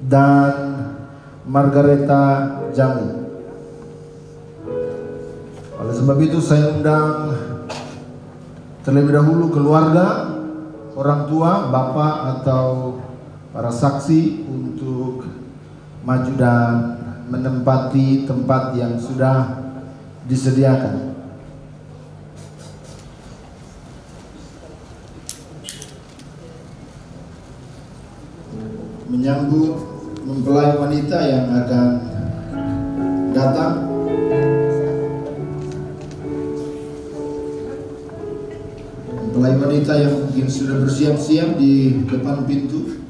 dan Margareta Jami. Oleh sebab itu saya undang terlebih dahulu keluarga, orang tua, bapak atau para saksi untuk maju dan menempati tempat yang sudah disediakan. Menyambut mempelai wanita yang akan datang, mempelai wanita yang mungkin sudah bersiap-siap di depan pintu.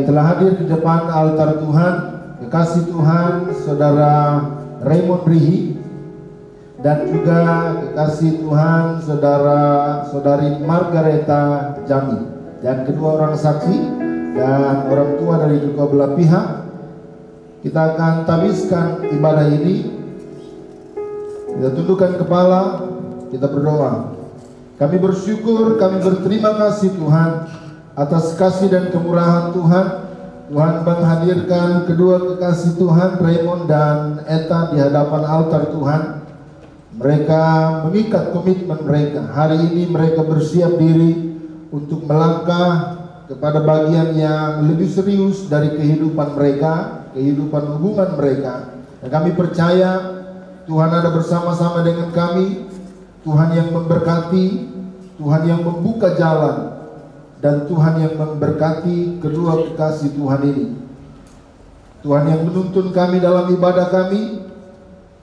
Telah hadir di depan altar Tuhan kekasih Tuhan Saudara Raymond Rihi dan juga kekasih Tuhan Saudari Margareta Jami dan kedua orang saksi dan orang tua dari kedua belah pihak. Kita akan tabiskan ibadah ini. Kita tundukkan kepala, kita berdoa. Kami bersyukur, kami berterima kasih Tuhan atas kasih dan kemurahan Tuhan. Tuhan menghadirkan kedua kekasih Tuhan Raymond dan Eta di hadapan altar Tuhan. Mereka mengikat komitmen mereka. Hari ini mereka bersiap diri untuk melangkah kepada bagian yang lebih serius dari kehidupan mereka, kehidupan hubungan mereka. Dan kami percaya Tuhan ada bersama-sama dengan kami. Tuhan yang memberkati, Tuhan yang membuka jalan, dan Tuhan yang memberkati kedua kekasih Tuhan ini. Tuhan yang menuntun kami dalam ibadah kami.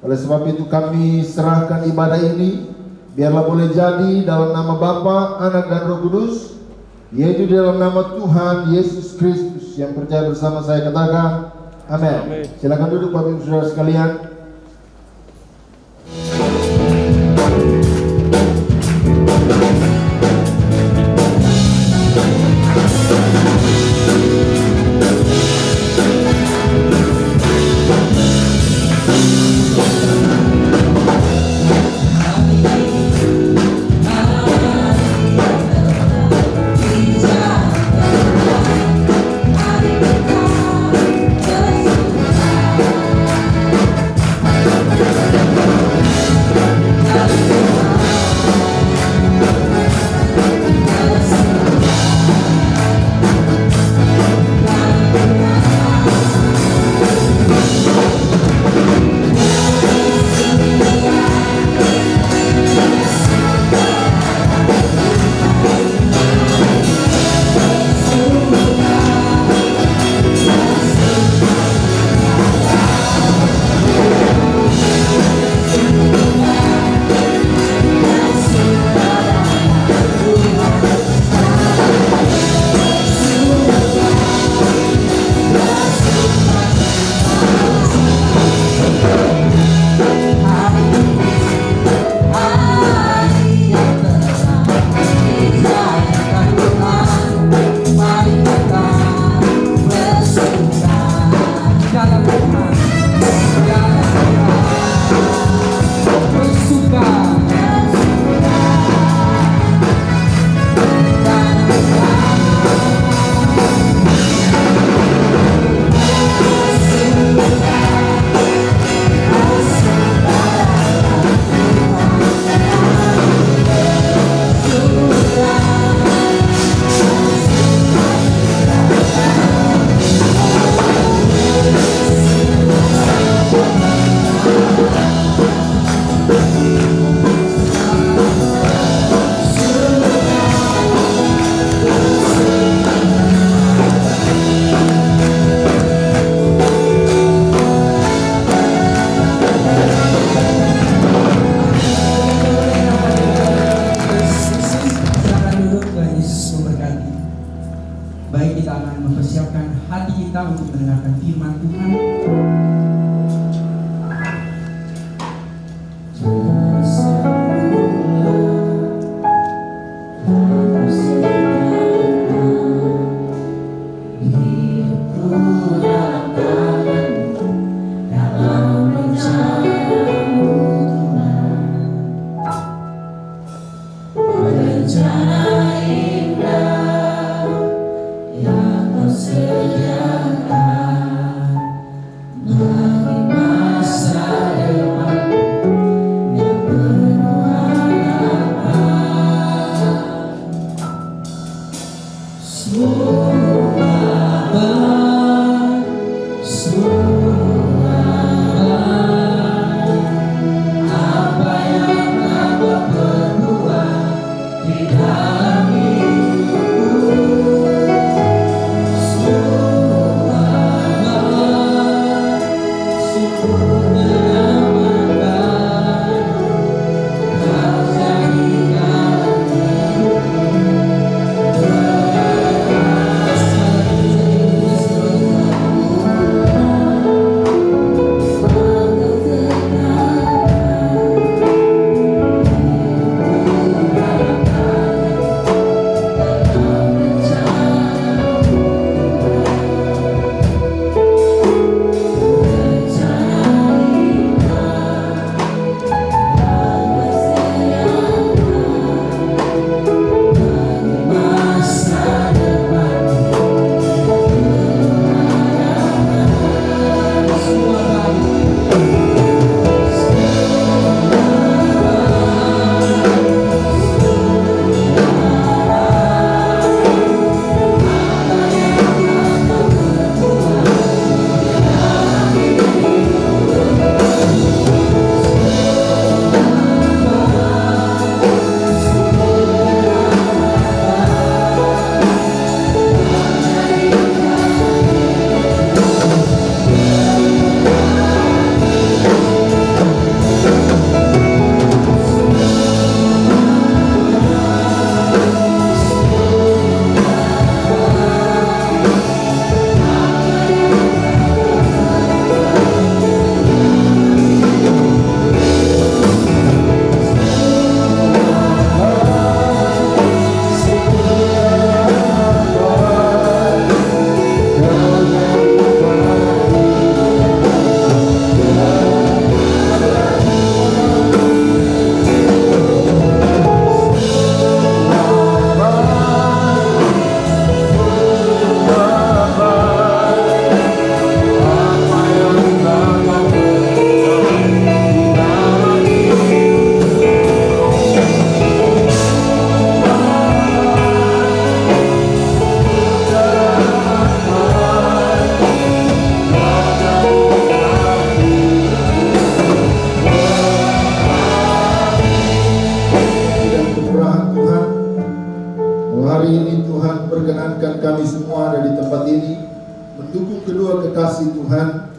Oleh sebab itu kami serahkan ibadah ini, biarlah boleh jadi dalam nama Bapa, Anak dan Roh Kudus, yaitu dalam nama Tuhan Yesus Kristus. Yang percaya bersama saya katakan amin. Silakan duduk Bapak Ibu Saudara sekalian. mendengarkan firman Tuhan.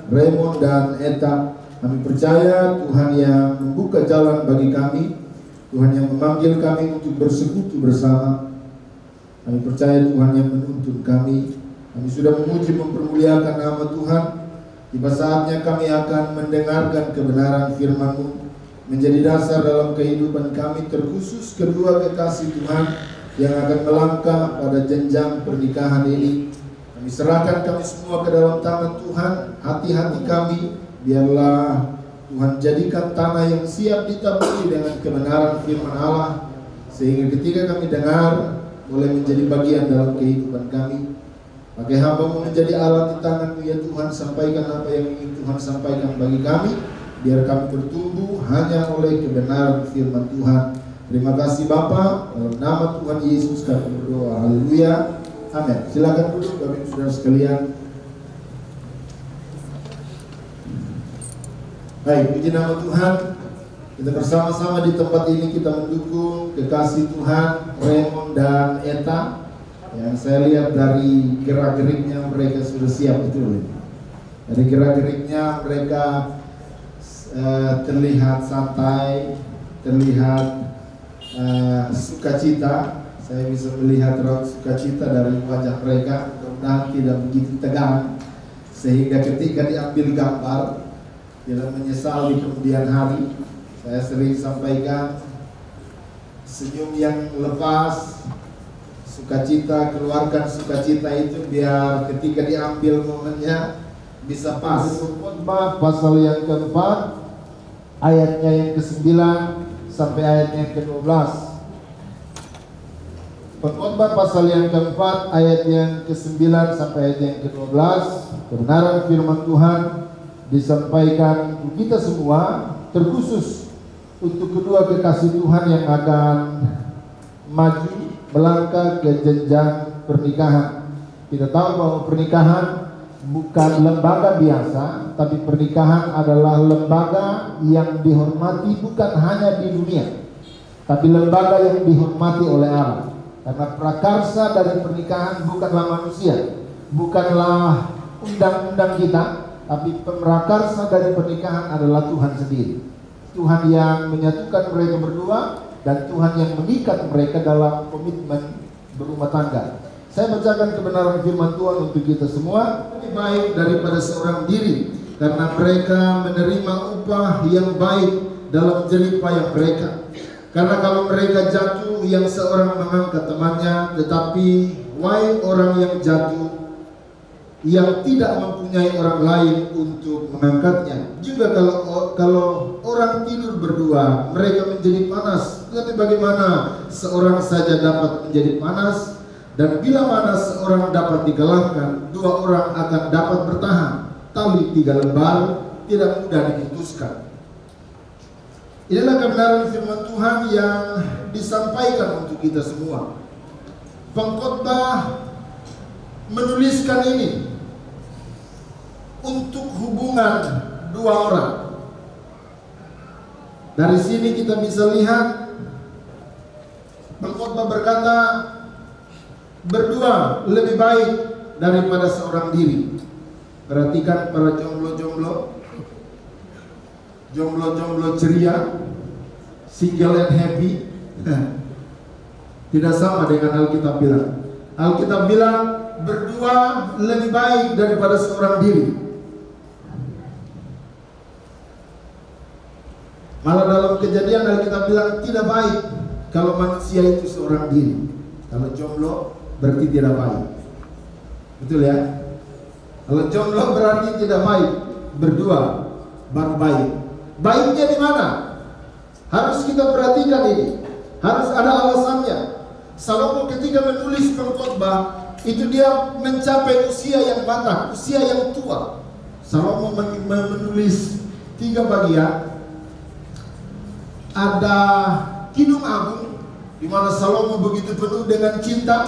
Raymond dan Eta, kami percaya Tuhan yang membuka jalan bagi kami, Tuhan yang memanggil kami untuk bersekutu bersama. Kami percaya Tuhan yang menuntun kami. Kami sudah memuji mempermuliakan nama Tuhan. Tiba saatnya kami akan mendengarkan kebenaran firman-Mu menjadi dasar dalam kehidupan kami, terkhusus kedua kekasih Tuhan yang akan melangkah pada jenjang pernikahan ini. Kami serahkan kami semua ke dalam tangan Tuhan. Hati-hati kami, biarlah Tuhan jadikan tanah yang siap ditaburi dengan kebenaran firman Allah, sehingga ketika kami dengar boleh menjadi bagian dalam kehidupan kami. Pakai hamba-Mu menjadi alat di tangan-Mu ya Tuhan. Sampaikan apa yang ingin Tuhan sampaikan bagi kami, biar kami bertumbuh hanya oleh kebenaran firman Tuhan. Terima kasih Bapa, dalam nama Tuhan Yesus kami berdoa. Haleluya. Amin. Silakan duduk Bapak Ibu Saudara sekalian. Baik, puji nama Tuhan. Kita bersama-sama di tempat ini kita mendukung kekasih Tuhan Raymond dan Eta. Yang saya lihat dari gerak-geriknya mereka sudah siap, betul. Dari gerak-geriknya mereka terlihat santai, terlihat sukacita. Saya bisa melihat raut sukacita dari wajah mereka. Mudah-mudahan tidak begitu tegang, sehingga ketika diambil gambar tidak menyesal di kemudian hari. Saya sering sampaikan, senyum yang lepas, sukacita, keluarkan sukacita itu biar ketika diambil momennya bisa pas. Khotbah pasal yang keempat, ayatnya yang ke-9 sampai ayatnya yang ke-12. Pengkhotbah pasal yang keempat, ayat yang ke-9 sampai ayat yang ke-12. Kebenaran firman Tuhan disampaikan untuk kita semua, terkhusus untuk kedua kekasih Tuhan yang akan maju melangkah ke jenjang pernikahan. Kita tahu bahwa pernikahan bukan lembaga biasa, tapi pernikahan adalah lembaga yang dihormati bukan hanya di dunia, tapi lembaga yang dihormati oleh Allah. Karena prakarsa dari pernikahan bukanlah manusia, bukanlah undang-undang kita, tapi pemrakarsa dari pernikahan adalah Tuhan sendiri. Tuhan yang menyatukan mereka berdua dan Tuhan yang mengikat mereka dalam komitmen berumah tangga. Saya bacakan kebenaran firman Tuhan untuk kita semua. Lebih baik daripada seorang diri, karena mereka menerima upah yang baik dalam jerih payah mereka. Karena kalau mereka jatuh, yang seorang mengangkat temannya, tetapi wahai orang yang jatuh, yang tidak mempunyai orang lain untuk mengangkatnya. Juga kalau orang tidur berdua, mereka menjadi panas. Tetapi bagaimana seorang saja dapat menjadi panas? Dan bila mana seorang dapat digalakkan, dua orang akan dapat bertahan. Tali 3 lembar tidak mudah diputuskan. Inilah kebenaran firman Tuhan yang disampaikan untuk kita semua. Pengkhotbah menuliskan ini untuk hubungan dua orang. Dari sini kita bisa lihat pengkhotbah berkata, berdua lebih baik daripada seorang diri. Perhatikan para jomblo-jomblo, jomblo-jomblo ceria, single and happy. Tidak sama dengan Alkitab bilang. Alkitab bilang berdua lebih baik daripada seorang diri. Malah dalam Kejadian Alkitab bilang tidak baik kalau manusia itu seorang diri. Kalau jomblo berarti tidak baik. Betul ya? Kalau jomblo berarti tidak baik. Berdua baru baik. Baiknya di mana? Harus kita perhatikan ini. Harus ada alasannya. Salomo ketika menulis pengkhotbah itu dia mencapai usia yang matang, usia yang tua. Salomo menulis 3 bagian. Ada Kidung Agung, di mana Salomo begitu penuh dengan cinta.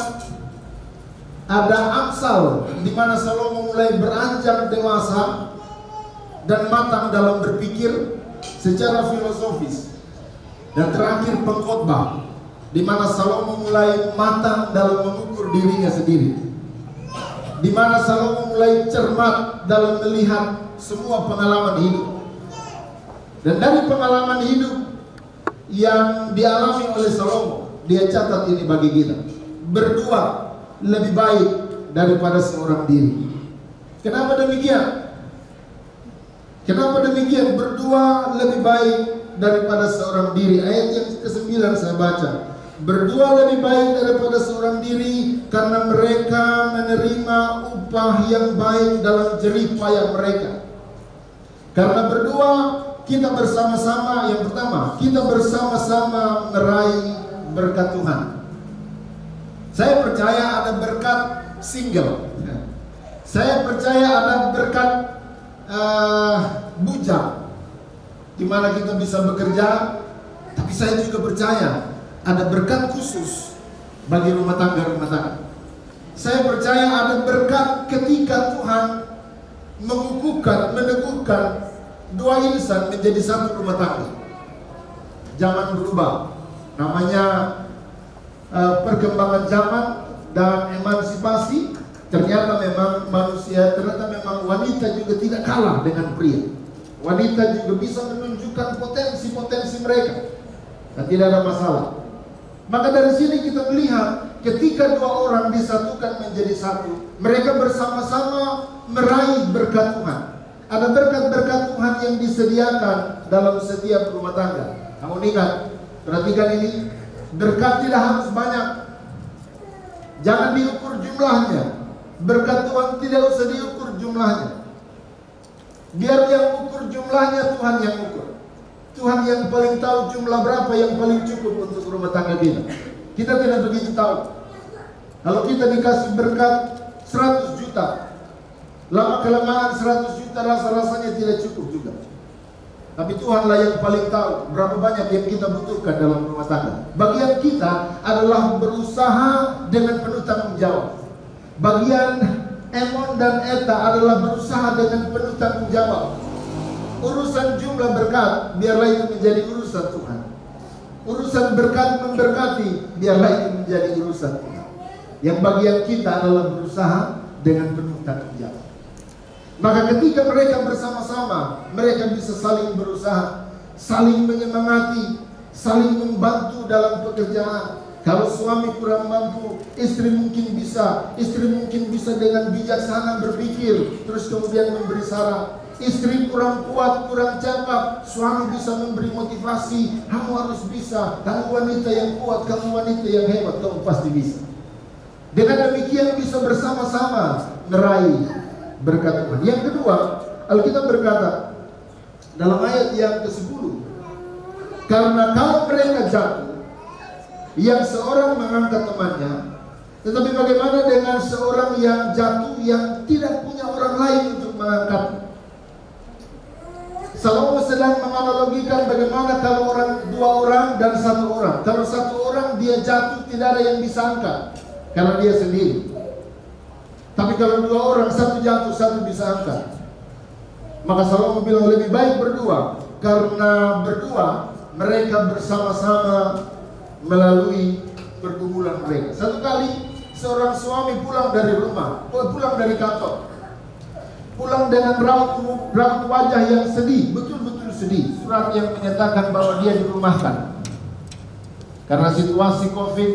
Ada Amsal, di mana Salomo mulai beranjak dewasa dan matang dalam berpikir secara filosofis. Dan terakhir Pengkhotbah, di mana Salomo mulai matang dalam mengukur dirinya sendiri, di mana Salomo mulai cermat dalam melihat semua pengalaman hidup. Dan dari pengalaman hidup yang dialami oleh Salomo, dia catat ini bagi kita. Berdua lebih baik daripada seorang diri. Kenapa demikian? Kenapa demikian? Berdua lebih baik daripada seorang diri. Ayat yang ke-9 saya baca. Berdua lebih baik daripada seorang diri, karena mereka menerima upah yang baik dalam jerih payah mereka. Karena berdua kita bersama-sama, yang pertama, kita bersama-sama meraih berkat Tuhan. Saya percaya ada berkat single. Saya percaya ada berkat bujang, di mana kita bisa bekerja. Tapi saya juga percaya ada berkat khusus bagi rumah tangga-rumah tangga. Saya percaya ada berkat ketika Tuhan mengukuhkan, meneguhkan dua insan menjadi satu rumah tangga. Zaman berubah, namanya perkembangan zaman dan emansipasi. Ternyata memang manusia, ternyata memang wanita juga tidak kalah dengan pria. Wanita juga bisa menunjukkan potensi-potensi mereka, dan tidak ada masalah. Maka dari sini kita melihat ketika dua orang disatukan menjadi satu, mereka bersama-sama meraih berkat Tuhan. Ada berkat-berkat Tuhan yang disediakan dalam setiap rumah tangga. Kamu ingat, perhatikan ini, berkat tidak harus banyak. Jangan diukur jumlahnya. Berkat Tuhan tidak usah diukur jumlahnya. Biar yang ukur jumlahnya Tuhan yang ukur. Tuhan yang paling tahu jumlah berapa yang paling cukup untuk rumah tangga kita. Kita tidak begitu tahu. Kalau kita dikasih berkat 100 juta, lama-kelamaan 100 juta rasa-rasanya tidak cukup juga. Tapi Tuhanlah yang paling tahu berapa banyak yang kita butuhkan dalam rumah tangga. Bagian kita adalah berusaha dengan penuh tanggung jawab. Bagian Emon dan Eta adalah berusaha dengan penuh tanggung jawab. Urusan jumlah berkat, biarlah itu menjadi urusan Tuhan. Urusan berkat memberkati, biarlah itu menjadi urusan Tuhan. Yang bagian kita adalah berusaha dengan penuh tanggung jawab. Maka ketika mereka bersama-sama, mereka bisa saling berusaha, saling menyemangati, saling membantu dalam pekerjaan. Kalau suami kurang mampu, istri mungkin bisa dengan bijaksana berpikir, terus kemudian memberi saran. Istri kurang kuat, kurang cakap, suami bisa memberi motivasi. Kamu harus bisa, kamu wanita yang kuat, kamu wanita yang hebat, kamu pasti bisa. Dengan demikian bisa bersama-sama meraih berkat Tuhan. Yang kedua, Alkitab berkata dalam ayat yang ke-10, karena kalau mereka jatuh, yang seorang mengangkat temannya, tetapi bagaimana dengan seorang yang jatuh yang tidak punya orang lain untuk mengangkat? Salomo sedang menganalogikan bagaimana kalau dua orang dan satu orang. Kalau satu orang dia jatuh, tidak ada yang bisa angkat karena dia sendiri. Tapi kalau dua orang, satu jatuh, satu bisa angkat. Maka Salomo bilang lebih baik berdua, karena berdua mereka bersama-sama melalui pergumulan mereka. Satu kali seorang suami pulang dari rumah, pulang dari kantor, pulang dengan raut wajah yang sedih, betul-betul sedih. Surat yang menyatakan bahwa dia dirumahkan karena situasi COVID.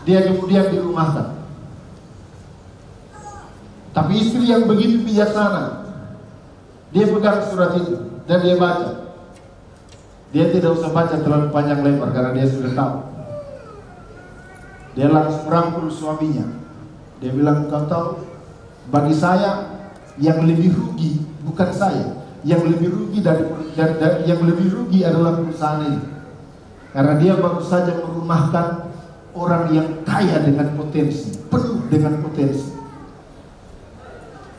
Dia kemudian dirumahkan. Tapi istri yang begitu bijaksana, dia pegang surat itu dan dia baca. Dia tidak usah baca terlalu panjang lebar karena dia sudah tahu. Dia langsung rangkul suaminya. Dia bilang, kau tahu, bagi saya yang lebih rugi bukan saya, yang lebih rugi yang lebih rugi adalah perusahaan ini. Karena dia baru saja merumahkan orang yang kaya dengan potensi, penuh dengan potensi.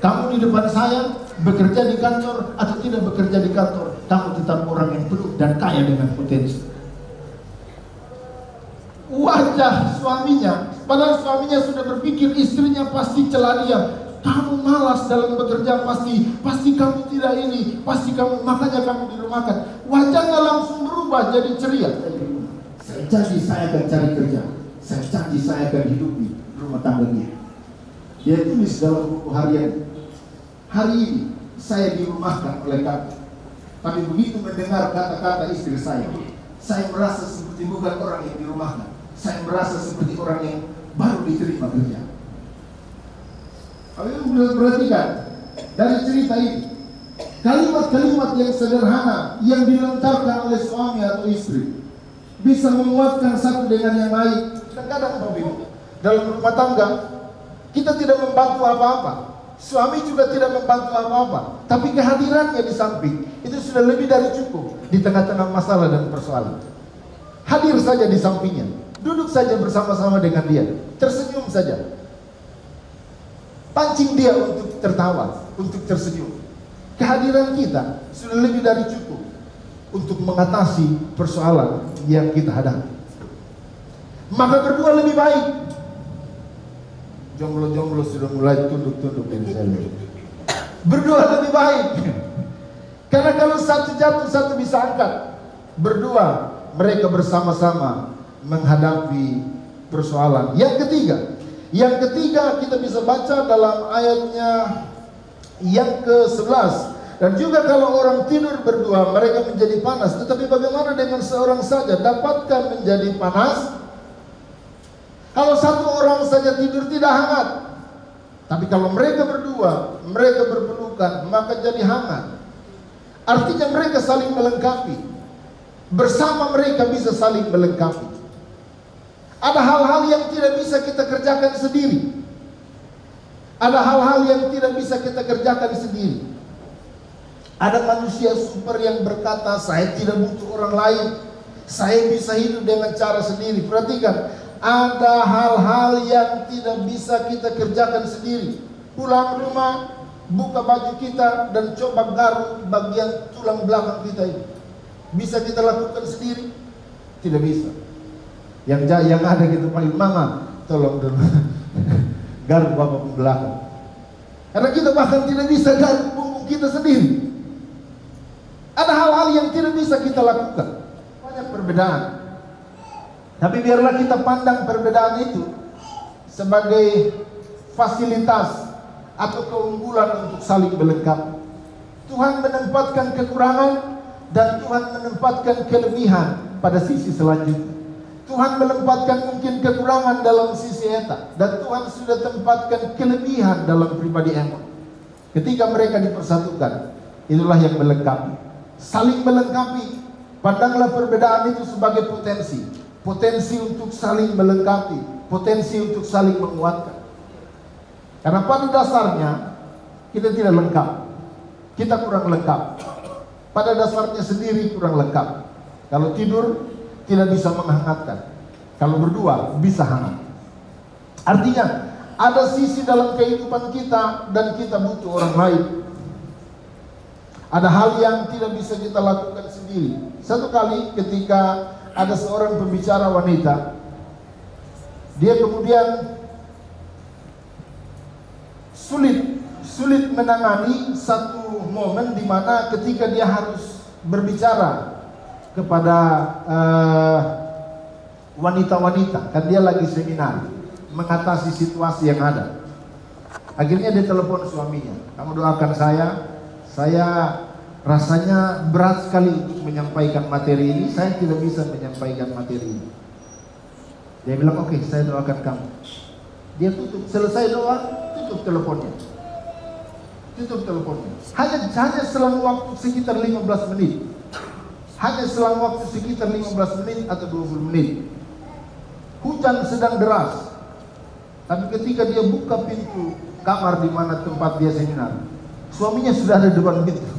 Kamu di depan saya bekerja di kantor atau tidak bekerja di kantor, kamu tetap orang yang penuh dan kaya dengan potensi. Wajah suaminya, padahal suaminya sudah berpikir istrinya pasti celah dia. Kamu malas dalam bekerja, pasti kamu tidak ini, pasti kamu, makanya kamu dirumahkan. Wajahnya langsung berubah jadi ceria. Saya janji saya akan cari kerja, saya janji saya akan hidupi rumah tangga dia. Dia tulis dalam buku harian, hari ini saya dirumahkan oleh kamu. Tapi begitu mendengar kata-kata istri saya merasa seperti bukan orang yang dirumahkan. Saya merasa seperti orang yang baru diterima kerja. Kalau kita perhatikan dari cerita ini, kalimat-kalimat yang sederhana yang dilontarkan oleh suami atau istri bisa menguatkan satu dengan yang lain. Kadang-kadang dalam rumah tangga kita tidak membantu apa-apa, suami juga tidak membantu apa-apa, tapi kehadirannya di samping itu sudah lebih dari cukup di tengah-tengah masalah dan persoalan. Hadir saja di sampingnya, duduk saja bersama-sama dengan dia, tersenyum saja, pancing dia untuk tertawa, untuk tersenyum. Kehadiran kita sudah lebih dari cukup untuk mengatasi persoalan yang kita hadapi. Maka berdua lebih baik. Jomblo-jomblo sudah mulai tunduk-tunduk ini saya. Berdua lebih baik. Karena kalau satu jatuh, satu bisa angkat. Berdua mereka bersama-sama menghadapi persoalan. Yang ketiga kita bisa baca dalam ayatnya yang ke-11. Dan juga kalau orang tidur berdua mereka menjadi panas. Tetapi bagaimana dengan seorang saja, dapatkah menjadi panas? Kalau satu orang saja tidur tidak hangat. Tapi kalau mereka berdua, mereka berpelukan, maka jadi hangat. Artinya mereka saling melengkapi. Bersama mereka bisa saling melengkapi. Ada hal-hal yang tidak bisa kita kerjakan sendiri. Ada hal-hal yang tidak bisa kita kerjakan sendiri. Ada manusia super yang berkata, saya tidak butuh orang lain, saya bisa hidup dengan cara sendiri. Perhatikan, ada hal-hal yang tidak bisa kita kerjakan sendiri. Pulang rumah, buka baju kita dan coba garuk bagian tulang belakang kita ini. Bisa kita lakukan sendiri? Tidak bisa. Yang ada gitu panggil, mama tolong dulu garuk bapak belakang. Karena kita bahkan tidak bisa garuk punggung kita sendiri. Ada hal-hal yang tidak bisa kita lakukan. Banyak perbedaan. Tapi biarlah kita pandang perbedaan itu sebagai fasilitas atau keunggulan untuk saling melengkapi. Tuhan menempatkan kekurangan dan Tuhan menempatkan kelebihan pada sisi selanjutnya. Tuhan menempatkan mungkin kekurangan dalam sisi Eta, dan Tuhan sudah tempatkan kelebihan dalam pribadi Emon. Ketika mereka dipersatukan, itulah yang melengkapi. Saling melengkapi. Pandanglah perbedaan itu sebagai potensi. Potensi untuk saling melengkapi, potensi untuk saling menguatkan. Karena pada dasarnya kita tidak lengkap. Kita kurang lengkap. Pada dasarnya sendiri kurang lengkap. Kalau tidur tidak bisa menghangatkan. Kalau berdua bisa hangat. Artinya ada sisi dalam kehidupan kita dan kita butuh orang lain. Ada hal yang tidak bisa kita lakukan sendiri. Satu kali ketika ada seorang pembicara wanita, dia kemudian sulit menangani satu momen di mana ketika dia harus berbicara kepada wanita-wanita, kan dia lagi seminar mengatasi situasi yang ada. Akhirnya dia telepon suaminya, kamu doakan saya rasanya berat sekali untuk menyampaikan materi ini, saya tidak bisa menyampaikan materi ini. Dia bilang, oke, saya doakan kamu. Dia tutup, selesai doa, tutup teleponnya. Hanya selang waktu sekitar 15 menit. Hanya selang waktu sekitar 15 menit atau 20 menit. Hujan sedang deras. Tapi ketika dia buka pintu kamar di mana tempat dia seminar, suaminya sudah ada di depan pintu.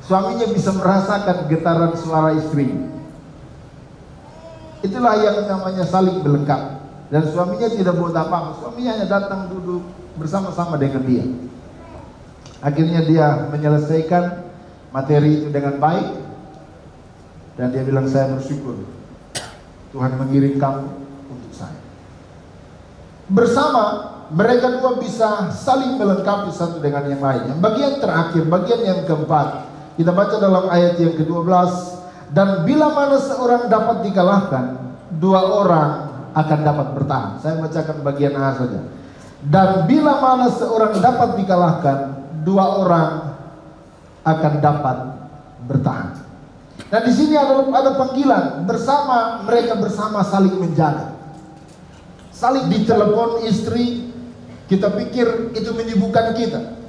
Suaminya bisa merasakan getaran suara istri. Itulah yang namanya saling melengkapi. Dan suaminya tidak buat apa-apa. Suaminya hanya datang duduk bersama-sama dengan dia. Akhirnya dia menyelesaikan materi itu dengan baik. Dan dia bilang, saya bersyukur Tuhan mengirim kamu untuk saya. Bersama mereka dua bisa saling melengkapi satu dengan yang lain. Yang bagian terakhir, bagian yang keempat, kita baca dalam ayat yang ke-12. Dan bila mana seorang dapat dikalahkan, dua orang akan dapat bertahan. Saya bacakan bagian A saja. Dan bila mana seorang dapat dikalahkan, dua orang akan dapat bertahan. Nah, di sini ada panggilan bersama, mereka bersama saling menjaga. Saling ditelepon istri, kita pikir itu menyibukkan kita,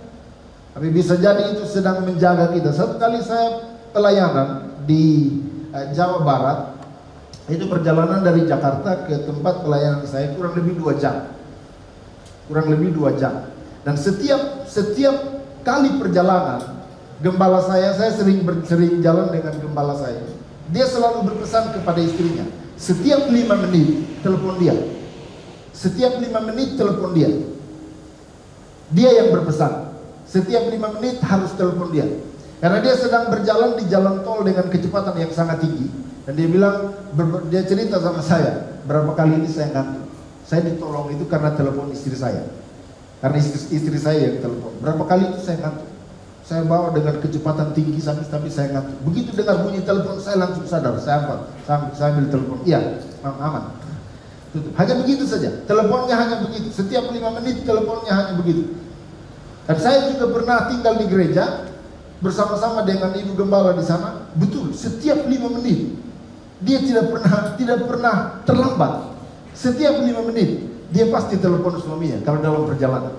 tapi bisa jadi itu sedang menjaga kita. Satu kali saya pelayanan di Jawa Barat, itu perjalanan dari Jakarta ke tempat pelayanan saya kurang lebih 2 jam. Dan setiap kali perjalanan, gembala saya sering jalan dengan gembala saya. Dia selalu berpesan kepada istrinya, setiap 5 menit telepon dia. Setiap 5 menit telepon dia. Dia yang berpesan, setiap 5 menit harus telepon dia. Karena dia sedang berjalan di jalan tol dengan kecepatan yang sangat tinggi. Dan dia bilang, dia cerita sama saya, berapa kali ini saya ngantuk. Saya ditolong itu karena telepon istri saya. Karena istri saya yang telepon. Berapa kali itu saya ngantuk. Saya bawa dengan kecepatan tinggi tapi saya ngantuk. Begitu dengar bunyi telepon, saya langsung sadar. Saya ambil telepon. Iya, aman. Tutup. Hanya begitu saja. Teleponnya hanya begitu. Setiap 5 menit teleponnya hanya begitu. Dan saya juga pernah tinggal di gereja bersama-sama dengan ibu gembala di sana. Betul, setiap 5 menit dia tidak pernah terlambat. Setiap 5 menit dia pasti telepon suaminya kalau dalam perjalanan.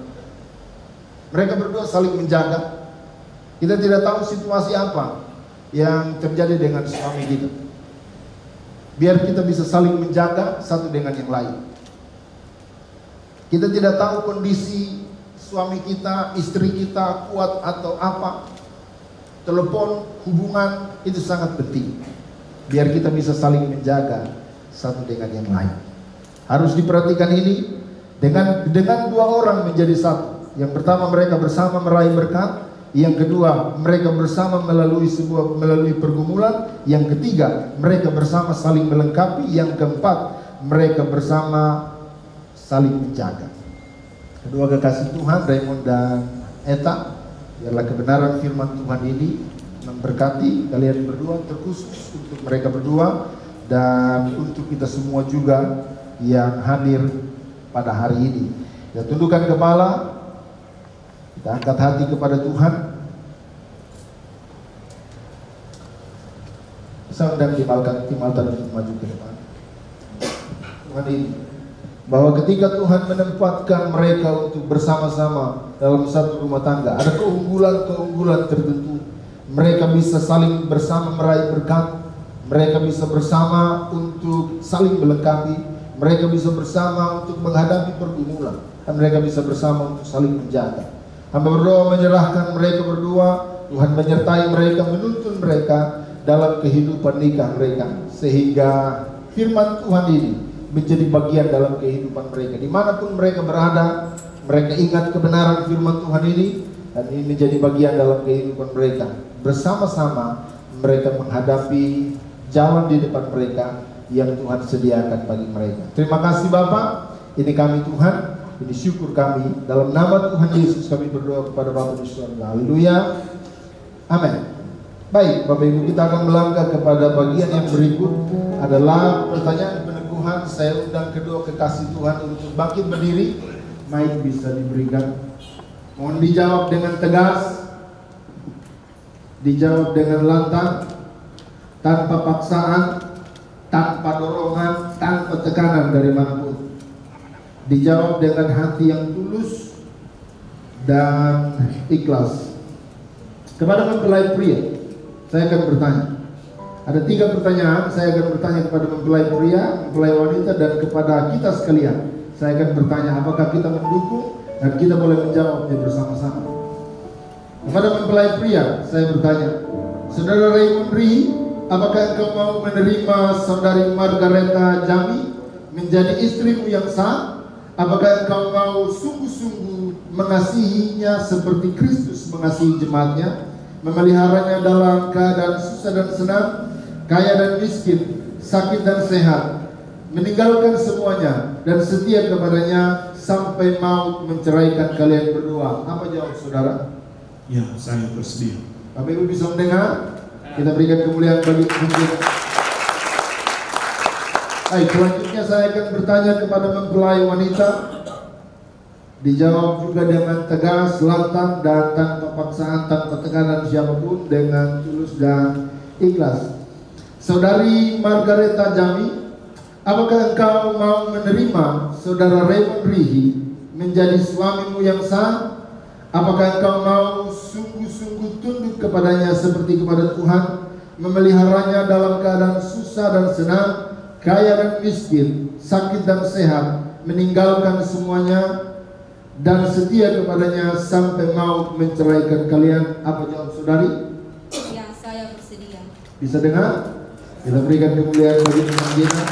Mereka berdua saling menjaga. Kita tidak tahu situasi apa yang terjadi dengan suami kita. Biar kita bisa saling menjaga satu dengan yang lain. Kita tidak tahu kondisi suami kita, istri kita kuat atau apa. Telepon, hubungan itu sangat penting. Biar kita bisa saling menjaga satu dengan yang lain. Harus diperhatikan ini dengan dua orang menjadi satu. Yang pertama, mereka bersama meraih berkat. Yang kedua, mereka bersama melalui pergumulan. Yang ketiga, mereka bersama saling melengkapi. Yang keempat, mereka bersama saling menjaga. Kedua kekasih Tuhan, Raymond dan Eta, biarlah kebenaran firman Tuhan ini memberkati kalian berdua, terkhusus untuk mereka berdua dan untuk kita semua juga yang hadir pada hari ini. Kita tundukkan kepala, kita angkat hati kepada Tuhan. Saya undang tim altar untuk maju ke depan. Tuhan ini, bahwa ketika Tuhan menempatkan mereka untuk bersama-sama dalam satu rumah tangga, ada keunggulan-keunggulan tertentu. Mereka bisa saling bersama meraih berkat. Mereka bisa bersama untuk saling melengkapi. Mereka bisa bersama untuk menghadapi pergumulan. Dan mereka bisa bersama untuk saling menjaga. Hamba berdoa menyerahkan mereka berdua. Tuhan menyertai mereka, menuntun mereka dalam kehidupan nikah mereka. Sehingga firman Tuhan ini menjadi bagian dalam kehidupan mereka. Dimanapun mereka berada, mereka ingat kebenaran firman Tuhan ini. Dan ini menjadi bagian dalam kehidupan mereka. Bersama-sama mereka menghadapi jalan di depan mereka yang Tuhan sediakan bagi mereka. Terima kasih Bapak. Ini kami Tuhan, ini syukur kami. Dalam nama Tuhan Yesus kami berdoa kepada Bapa di surga. Haleluya. Amin. Baik, Bapak Ibu, kita akan melangkah kepada bagian yang berikut adalah pertanyaan peneguhan. Saya undang kedua kekasih Tuhan untuk bangkit berdiri. Mic bisa diberikan. Mohon dijawab dengan tegas, dijawab dengan lantang, tanpa paksaan, tanpa dorongan, tanpa tekanan dari manapun. Dijawab dengan hati yang tulus dan ikhlas. Kepada mempelai pria, saya akan bertanya. Ada 3 pertanyaan. Saya akan bertanya kepada mempelai pria, mempelai wanita, dan kepada kita sekalian. Saya akan bertanya apakah kita mendukung dan kita boleh menjawabnya bersama-sama. Kepada mempelai pria, saya bertanya, Saudara Raymond Rihi, apakah engkau mau menerima Saudari Margareta Jami menjadi istrimu yang sah? Apakah engkau mau sungguh-sungguh mengasihinya seperti Kristus mengasihi jemaatnya, memeliharanya dalam keadaan susah dan senang, kaya dan miskin, sakit dan sehat, meninggalkan semuanya dan setia kepadanya sampai maut menceraikan kalian berdua? Apa jawab saudara? Ya, saya bersedia. Bapak Ibu bisa mendengar? Kita berikan kemuliaan bagi Tuhan. Baik, selanjutnya saya akan bertanya kepada mempelai wanita. Dijawab juga dengan tegas, lantang, dan tanpa paksaan, tanpa tekanan siapapun, dengan tulus dan ikhlas. Saudari Margareta Jami, apakah engkau mau menerima Saudara Raymond Rihi menjadi suamimu yang sah? Apakah engkau mau sungguh-sungguh tunduk kepadanya seperti kepada Tuhan, memeliharanya dalam keadaan susah dan senang, kaya dan miskin, sakit dan sehat, meninggalkan semuanya, dan setia kepadanya sampai maut menceraikan kalian? Apa jawab saudari? Ya, saya bersedia. Bisa dengar? Kita berikan kemuliaan bagi Tuhan kita.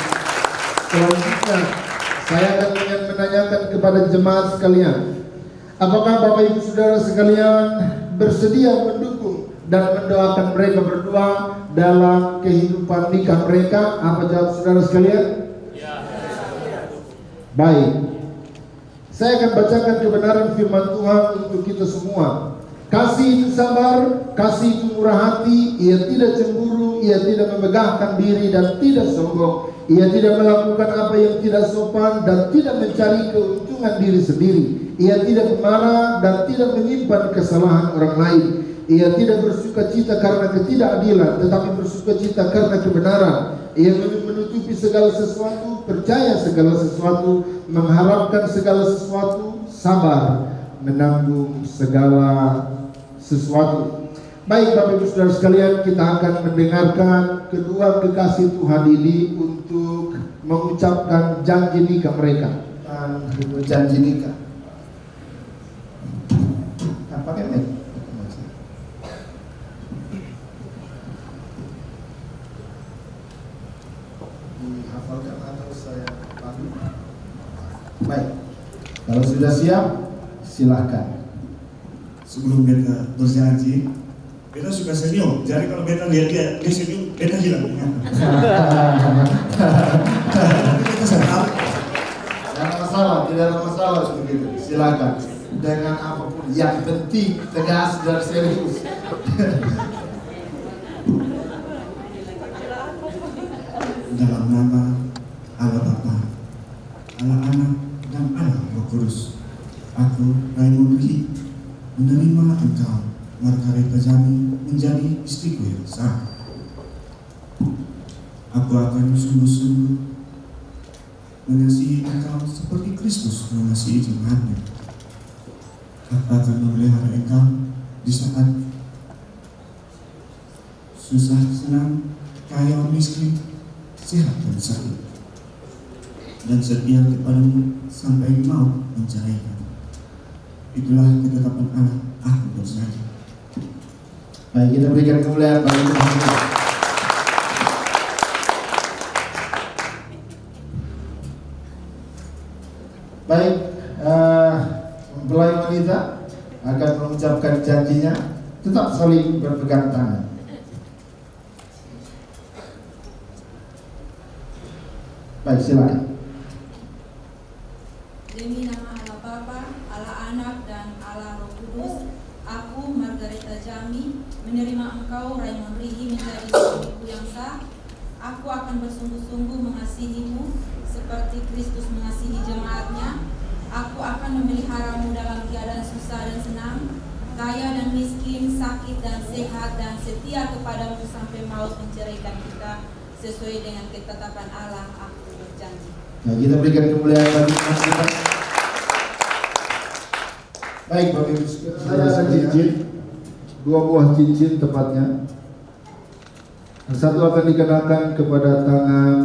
Selanjutnya, saya akan menanyakan kepada jemaat sekalian, apakah Bapak Ibu Saudara sekalian bersedia mendukung dan mendoakan mereka berdua dalam kehidupan nikah mereka? Apa jawab saudara sekalian? Ya. Baik. Saya akan bacakan kebenaran firman Tuhan untuk kita semua. Kasih itu sabar, kasih itu murah hati, ia tidak cemburu, ia tidak memegahkan diri dan tidak sombong. Ia tidak melakukan apa yang tidak sopan dan tidak mencari keuntungan diri sendiri. Ia tidak marah dan tidak menyimpan kesalahan orang lain. Ia tidak bersuka cita karena ketidakadilan, tetapi bersuka cita karena kebenaran. Ia menutupi segala sesuatu, sesuatu, percaya segala sesuatu, mengharapkan segala sesuatu, sabar menanggung segala sesuatu. Baik Bapak Ibu Saudara sekalian, kita akan mendengarkan kedua kekasih Tuhan ini untuk mengucapkan janji nikah mereka. Dan janji nikah. Pakai mic. Dihafalkan atau saya pandu? Baik. Kalau sudah siap, silahkan. Sebelum beta berjanji, beta suka senyum. Jadi kalau beta lihat dia senyum, beta hilang. Beta senang. Tidak ada masalah begitu. Silakan dengan apapun. Yang penting tegas dan serius. Dalam nama Allah Bapa, Allah Anak, dan Allah Roh Kudus, aku Raymond Rihi menerima engkau, Margaret Tajami, menjadi istriku yang sah. Aku akan sungguh-sungguh mengasihi engkau seperti Kristus mengasihi jemaatnya. Aku akan memelihara engkau di saat susah, senang, kaya, miskin, sehat dan sakit, dan setia kepadamu sampai maut menceraikan. Itulah ketetapan Allah, aku berjanji. Baik, kita berikan kemuliaan bagi Tuhan. Baik, mempelai wanita akan mengucapkan janjinya, tetap saling berpegang tangan. Baik, silakan. Demi nama Allah Bapa, Allah Anak, dan Allah Roh Kudus, aku Margaret Tajami menerima engkau Raymond Rihi menjadi suamiku yang sah. Aku akan bersungguh-sungguh mengasihimu seperti Kristus mengasihi jemaatnya. Aku akan memeliharamu dalam keadaan susah dan senang, kaya dan miskin, sakit dan sehat, dan setia kepadamu sampai maut menceraikan kita sesuai dengan ketetapan Allah. Aku berjanji. Nah, kita berikan kemuliaan bagi Tuhan kita. Baik, Bapak Ibu, saya akan cincin, 2 buah cincin tepatnya. Yang satu akan dikenakan kepada tangan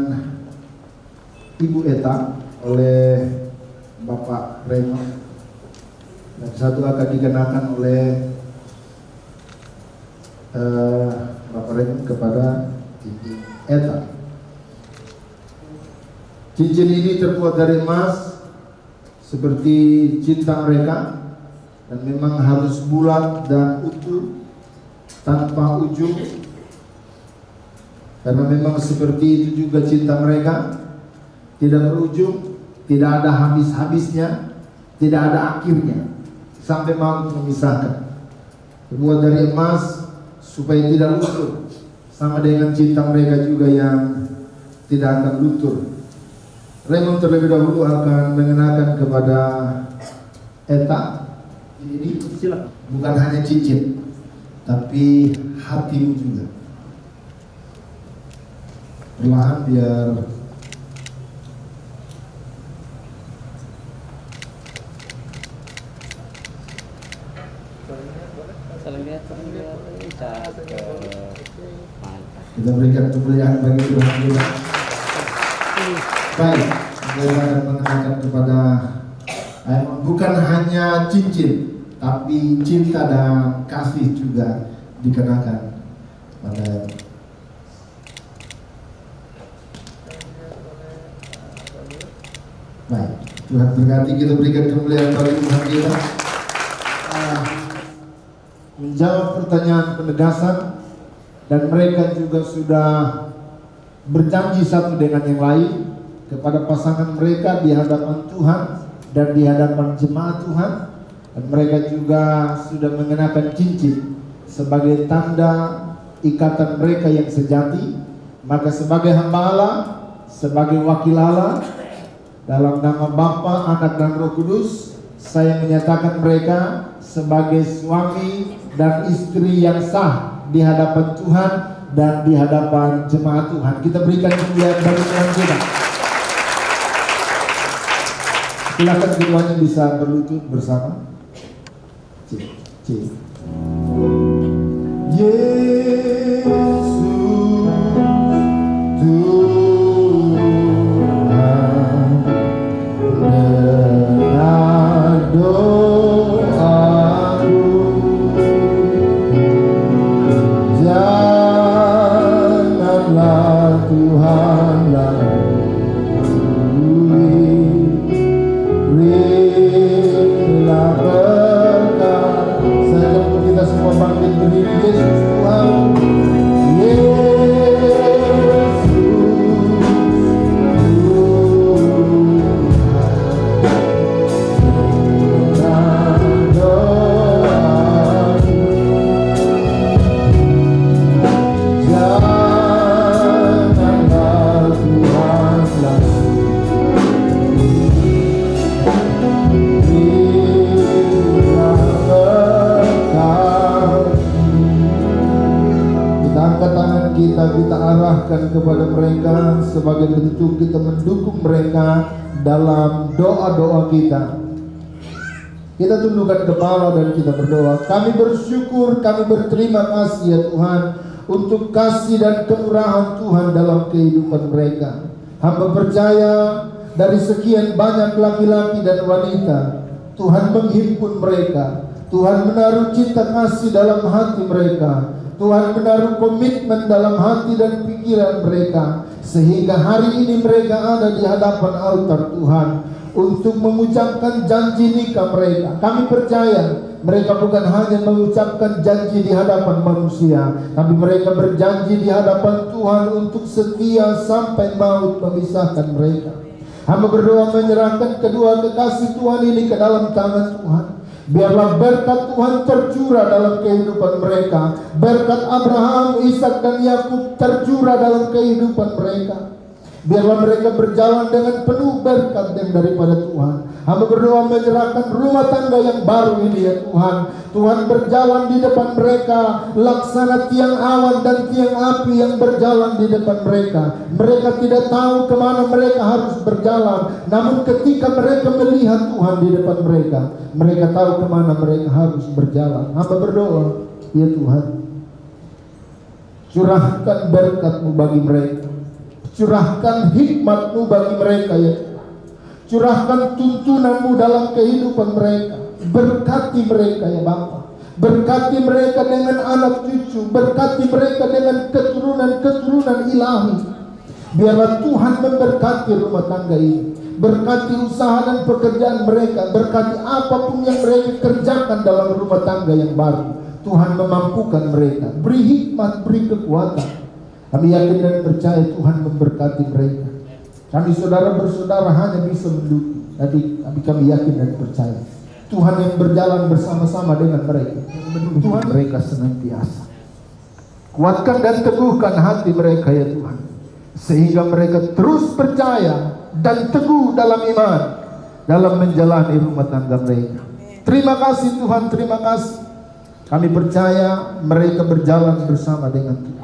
Ibu Eta oleh Bapak Raymond, dan satu akan dikenakan oleh Bapak Raymond kepada Ibu Eta. Cincin ini terbuat dari emas seperti cinta mereka, dan memang harus bulat dan utuh tanpa ujung, karena memang seperti itu juga cinta mereka, tidak berujung, tidak ada habis-habisnya, tidak ada akhirnya, sampai maut memisahkan. Terbuat dari emas supaya tidak luntur, sama dengan cinta mereka juga yang tidak akan luntur. Raymond terlebih dahulu akan mengenakan kepada Eta ini, silakan. Bukan hanya cincin, tapi hatimu juga. Perlahan biar kita berikan kemuliaan bagi Tuhan kita. Baik, saya akan mengenakan kepada bukan hanya cincin, tapi cinta dan kasih juga dikenakan pada. Baik, Tuhan berkati, kita berikan kemuliaan bagi Tuhan kita. Menjawab pertanyaan penegasan, dan mereka juga sudah berjanji satu dengan yang lain kepada pasangan mereka di hadapan Tuhan dan di hadapan jemaat Tuhan, dan mereka juga sudah mengenakan cincin sebagai tanda ikatan mereka yang sejati. Maka sebagai hamba Allah, sebagai wakil Allah, dalam nama Bapa, Anak, dan Roh Kudus, saya menyatakan mereka sebagai suami dan istri yang sah di hadapan Tuhan dan di hadapan jemaat Tuhan. Kita berikan kemuliaan bagi Tuhan kita. Silakan keduanya bisa berlutut bersama. C. Yesus Tuhan, dengar doaku, janganlah Tuhan berilah berkat. Saya untuk kita semua bangkit berdiri. Yesus Tuhan, Yesus Tuhan, doaku, janganlah Tuhan angkat tangan kita arahkan kepada mereka sebagai bentuk kita mendukung mereka dalam doa-doa kita. Kita tundukkan kepala dan kita berdoa. Kami bersyukur, kami berterima kasih ya Tuhan untuk kasih dan kemurahan Tuhan dalam kehidupan mereka. Hamba percaya dari sekian banyak laki-laki dan wanita, Tuhan menghimpun mereka. Tuhan menaruh cinta kasih dalam hati mereka. Tuhan menaruh komitmen dalam hati dan pikiran mereka, sehingga hari ini mereka ada di hadapan altar Tuhan untuk mengucapkan janji nikah mereka. Kami percaya mereka bukan hanya mengucapkan janji di hadapan manusia, tapi mereka berjanji di hadapan Tuhan untuk setia sampai maut memisahkan mereka. Hamba berdoa menyerahkan kedua kekasih Tuhan ini ke dalam tangan Tuhan. Biarlah berkat Tuhan tercurah dalam kehidupan mereka. Berkat Abraham, Ishak dan Yakub tercurah dalam kehidupan mereka. Biarlah mereka berjalan dengan penuh berkat yang daripada Tuhan. Hamba berdoa menyerahkan rumah tangga yang baru ini ya Tuhan. Tuhan berjalan di depan mereka laksana tiang awan dan tiang api yang berjalan di depan mereka. Mereka tidak tahu kemana mereka harus berjalan, namun ketika mereka melihat Tuhan di depan mereka, mereka tahu kemana mereka harus berjalan. Hamba berdoa ya Tuhan, curahkan berkat-Mu bagi mereka. Curahkan hikmat-Mu bagi mereka ya Tuhan. Curahkan tuntunan-Mu dalam kehidupan mereka. Berkati mereka ya Bapa. Berkati mereka dengan anak cucu. Berkati mereka dengan keturunan-keturunan ilahi. Biarlah Tuhan memberkati rumah tangga ini. Berkati usaha dan pekerjaan mereka. Berkati apapun yang mereka kerjakan dalam rumah tangga yang baru. Tuhan memampukan mereka. Beri hikmat, beri kekuatan. Kami yakin dan percaya Tuhan memberkati mereka. Kami saudara bersaudara hanya bisa mendukung, tapi kami yakin dan percaya Tuhan yang berjalan bersama-sama dengan mereka, Tuhan mereka senantiasa. Kuatkan dan teguhkan hati mereka ya Tuhan, sehingga mereka terus percaya dan teguh dalam iman dalam menjalani rumah tangga mereka. Terima kasih Tuhan, terima kasih. Kami percaya mereka berjalan bersama dengan Tuhan.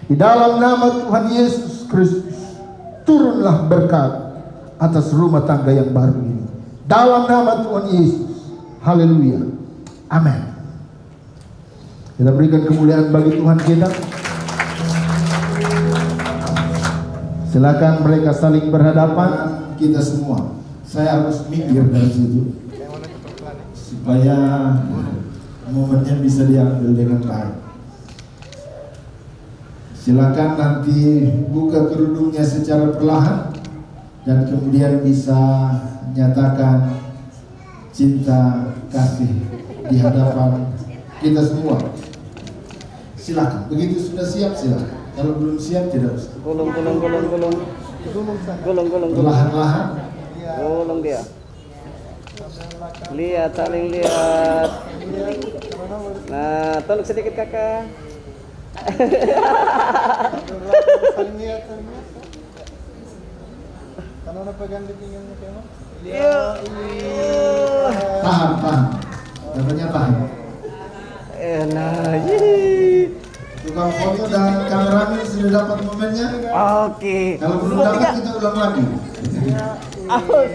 Di dalam nama Tuhan Yesus Kristus, turunlah berkat atas rumah tangga yang baru ini. Dalam nama Tuhan Yesus. Haleluya. Amin. Kita berikan kemuliaan bagi Tuhan kita. Silakan mereka saling berhadapan. Kita semua. Saya harus minggir dari situ supaya momennya bisa diambil dengan baik. Silakan nanti buka kerudungnya secara perlahan dan kemudian bisa nyatakan cinta kasih di hadapan kita semua. Silakan. Begitu sudah siap silakan. Kalau belum siap tidak usah. Gulung. Perlahan-lahan. Gulung dia. Lihat, saling lihat. Nah, tolong sedikit kakak. Saling lihat. Kalau napegang di pinggangnya kamu? Tahan. Namanya tahan. Enak. Tukang foto dan kameramen sudah dapat momennya. Oke. Kalau belum dapat kita ulang lagi. Oke.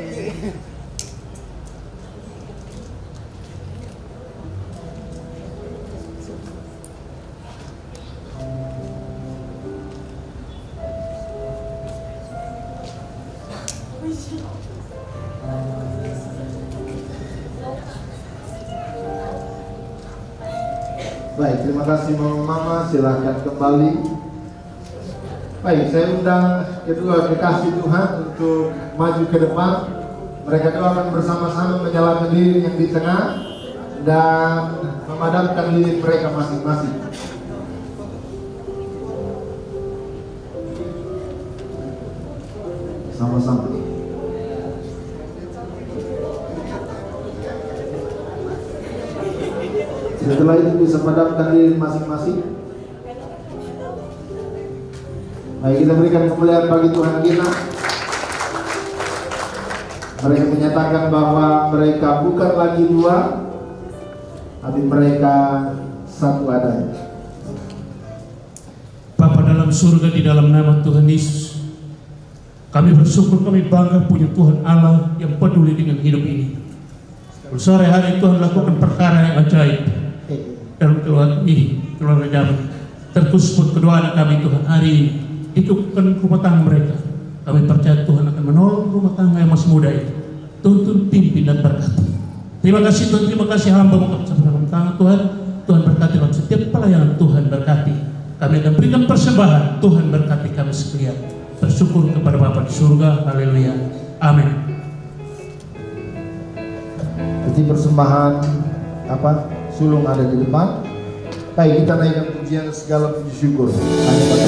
Baik, terima kasih Mama, silahkan kembali. Baik, saya undang kedua kekasih Tuhan untuk maju ke depan. Mereka dua akan bersama-sama menyalakan lilin yang di tengah dan memadamkan lilin mereka masing-masing. Sama-sama. Setelah itu bisa padamkan lilin masing-masing. Baik, kita berikan kemuliaan bagi Tuhan kita. Mereka menyatakan bahwa mereka bukan lagi dua, tapi mereka satu adanya. Bapa dalam surga, di dalam nama Tuhan Yesus, kami bersyukur, kami bangga punya Tuhan Allah yang peduli dengan hidup ini. Sore hari Tuhan lakukan perkara yang ajaib dalam keluarga zaman. Terkhusus buat kedua anak kami Tuhan hari ini, hidupkan rumah tangga mereka. Kami percaya Tuhan akan menolong rumah tangga yang masih muda itu. Tuntun, pimpin dan berkati. Terima kasih Tuhan, terima kasih hamba mengucapkan selamat tangan Tuhan. Tuhan berkati dalam setiap pelayanan, Tuhan berkati. Kami akan berikan persembahan, Tuhan berkati kami sekalian. Bersyukur kepada Bapa di surga. Haleluya. Amin. Jadi persembahan sulung ada di depan. Baik, kita naikkan pujian segala puji syukur hanya pada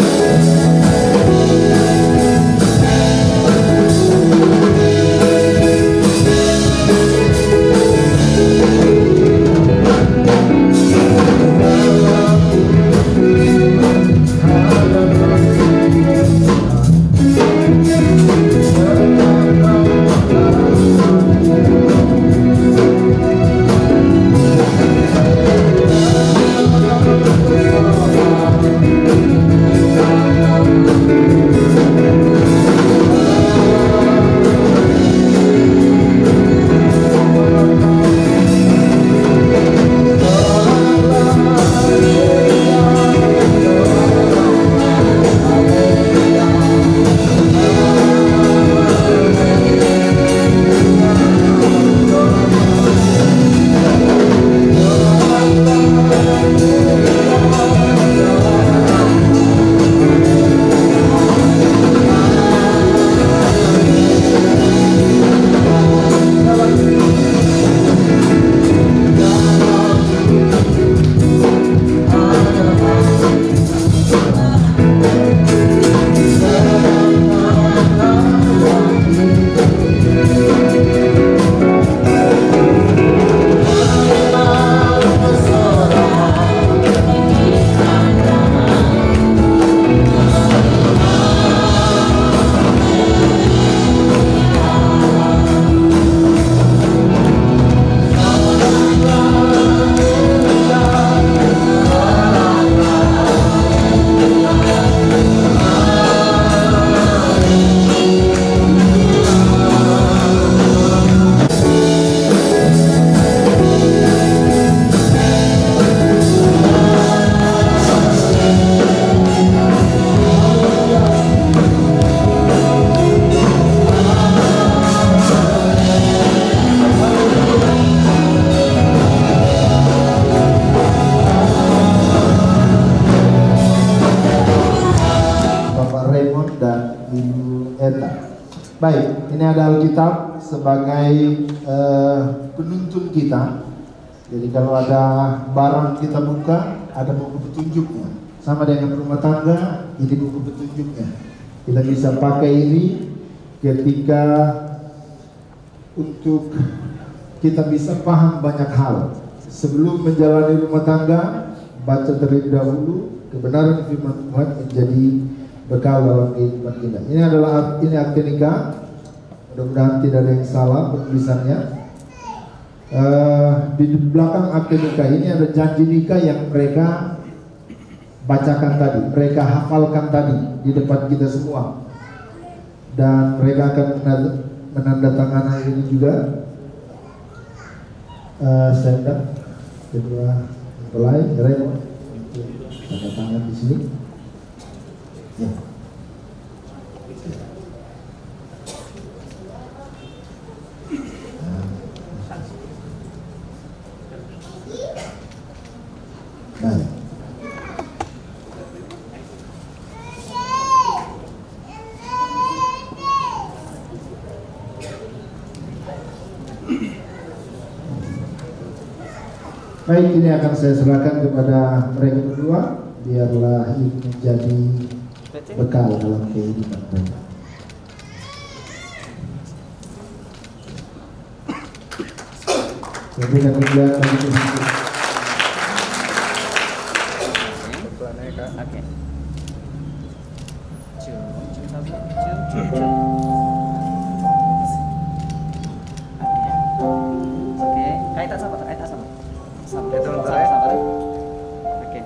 Baik, ini ada Alkitab sebagai penuntun kita. Jadi kalau ada barang kita buka, ada buku petunjuknya. Sama dengan rumah tangga, ini buku petunjuknya. Kita bisa pakai ini ketika untuk kita bisa paham banyak hal. Sebelum menjalani rumah tangga, baca terlebih dahulu kebenaran firman Tuhan menjadi bekal dalam kehidupan kita. Ini adalah akte nikah. Mudah-mudahan tidak ada yang salah penulisannya. Di belakang akte nikah ini ada janji nikah yang mereka bacakan tadi, mereka hafalkan tadi di depan kita semua. Dan mereka akan menandatangani ini juga. Saya undang kedua mempelai Raymond untuk tanda tangan di sini. Ya. Baik, ini akan saya serahkan kepada mereka berdua. Biarlah ini menjadi bekal dalam kehidupan mereka. Jadi kemudian begitu. Oke. Oke, kaitan sama. Sampai Itu ntar ya. sama. Oke.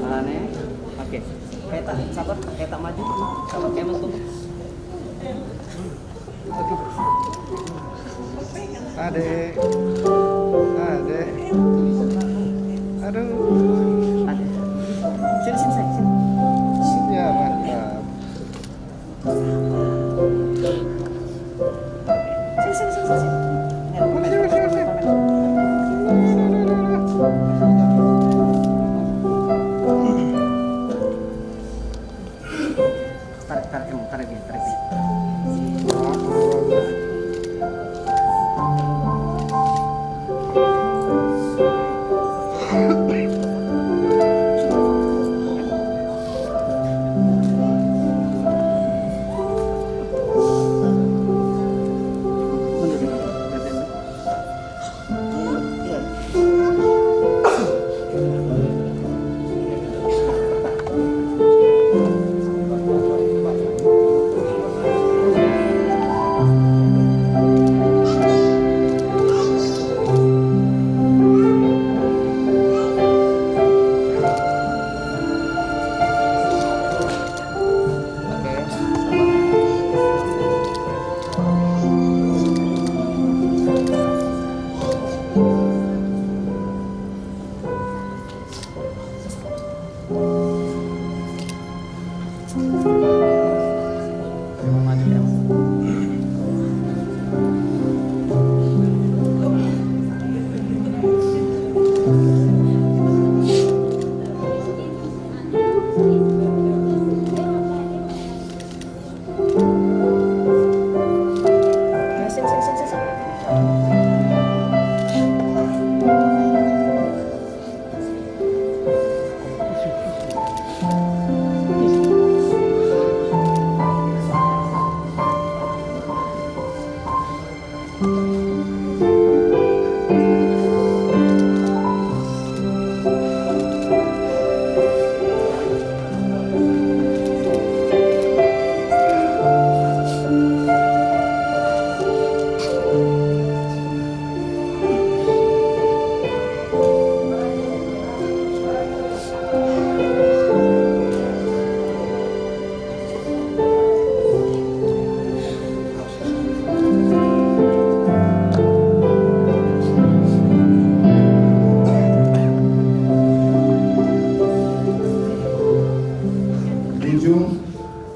Aneh. Oke. Kaitan sabar, kaitan maju. Sabar kayak tunggu. Adek. Aduh. Sini. Ya mantap. Tarik.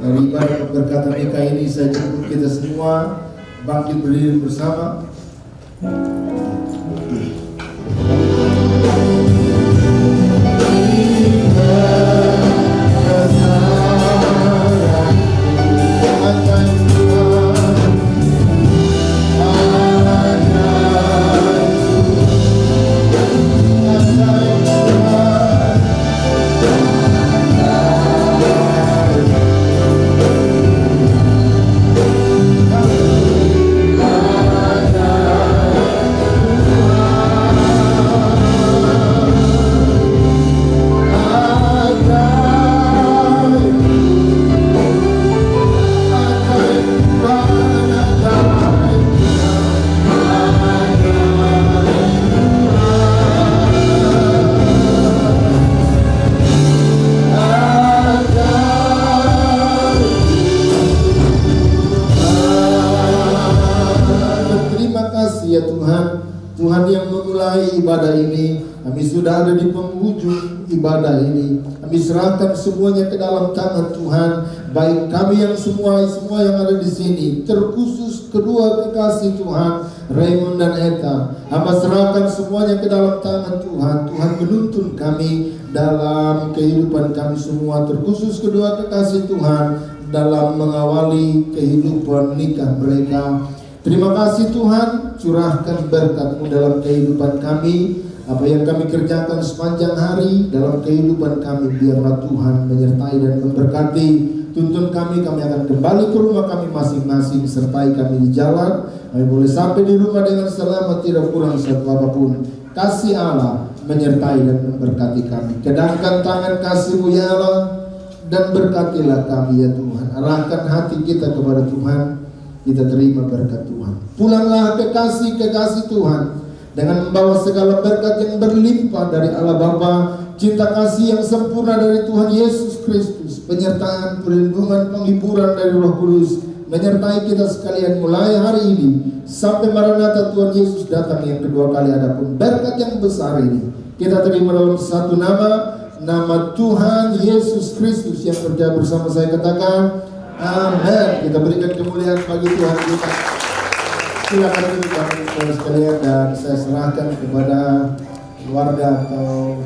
Dari ibadah berkata nikah ini saya jemput kita semua bangkit berdiri bersama. Ya Tuhan, Tuhan yang memulai ibadah ini, kami sudah ada di penghujung ibadah ini. Kami serahkan semuanya ke dalam tangan Tuhan, baik kami yang semua yang ada di sini, terkhusus kedua kekasih Tuhan, Raymond dan Eta. Hamba serahkan semuanya ke dalam tangan Tuhan. Tuhan menuntun kami dalam kehidupan kami semua, terkhusus kedua kekasih Tuhan, dalam mengawali kehidupan nikah mereka. Terima kasih Tuhan, curahkan berkat-Mu dalam kehidupan kami. Apa yang kami kerjakan sepanjang hari dalam kehidupan kami, biarlah Tuhan menyertai dan memberkati. Tuntun kami akan kembali ke rumah kami masing-masing. Sertai kami di jalan, kami boleh sampai di rumah dengan selamat, tidak kurang satu apapun. Kasih Allah menyertai dan memberkati kami. Kedangkan tangan kasih-Mu ya Allah, dan berkatilah kami ya Tuhan. Arahkan hati kita kepada Tuhan, kita terima berkat Tuhan. Pulanglah kekasih Tuhan dengan membawa segala berkat yang berlimpah dari Allah Bapa, cinta kasih yang sempurna dari Tuhan Yesus Kristus, penyertaan, perlindungan, penghiburan dari Roh Kudus menyertai kita sekalian mulai hari ini sampai Maranatha Tuhan Yesus datang yang kedua kali. Adapun berkat yang besar ini kita terima dalam satu nama Tuhan Yesus Kristus yang percaya bersama saya katakan amin. Kita berikan kemuliaan bagi Tuhan kita. Silakan duduk saudara sekalian, dan saya serahkan kepada keluarga atau